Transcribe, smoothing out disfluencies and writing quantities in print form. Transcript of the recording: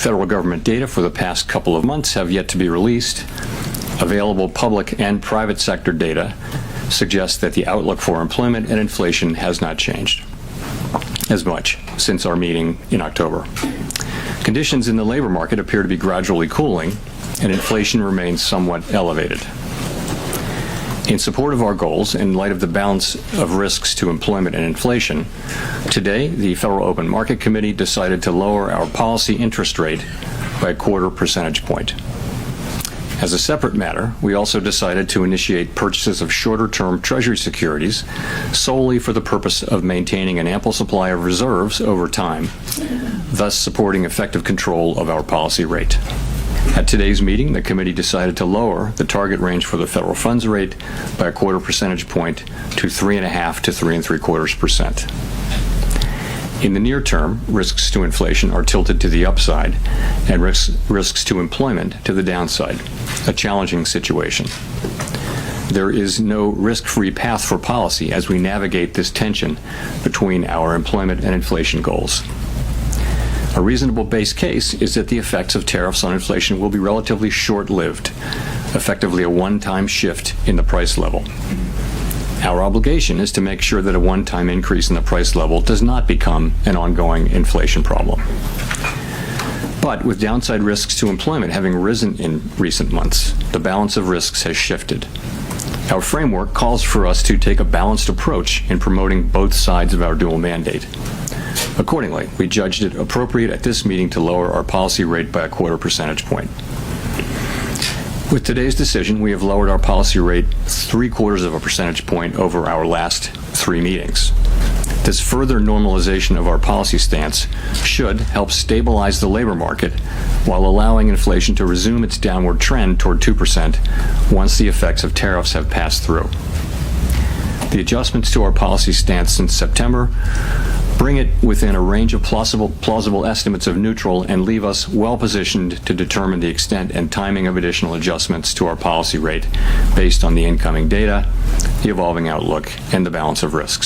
Federal government data for the past couple of months have yet to be released. Available public and private sector data suggests that the outlook for employment and inflation has not changed as much since our meeting in October. Conditions in the labor market appear to be gradually cooling, and inflation remains somewhat elevated. In support of our goals, in light of the balance of risks to employment and inflation, today the Federal Open Market Committee decided to lower our policy interest rate by a 1/4 percentage point. As a separate matter, we also decided to initiate purchases of shorter-term Treasury securities solely for the purpose of maintaining an ample supply of reserves over time, thus supporting effective control of our policy rate. At today's meeting, the committee decided to lower the target range for the federal funds rate by a 1/4 percentage point to 3.5 to 3.75%. In the near term, risks to inflation are tilted to the upside and risks to employment to the downside, a challenging situation. There is no risk-free path for policy as we navigate this tension between our employment and inflation goals. A reasonable base case is that the effects of tariffs on inflation will be relatively short-lived, effectively a one-time shift in the price level. Our obligation is to make sure that a one-time increase in the price level does not become an ongoing inflation problem. But with downside risks to employment having risen in recent months, the balance of risks has shifted. Our framework calls for us to take a balanced approach in promoting both sides of our dual mandate. Accordingly, we judged it appropriate at this meeting to lower our policy rate by a 1/4 percentage point. With today's decision, we have lowered our policy rate 3/4 percentage point over our last 3 meetings. This further normalization of our policy stance should help stabilize the labor market while allowing inflation to resume its downward trend toward 2% once the effects of tariffs have passed through. The adjustments to our policy stance since September bring it within a range of plausible estimates of neutral and leave us well positioned to determine the extent and timing of additional adjustments to our policy rate based on the incoming data, the evolving outlook, and the balance of risks.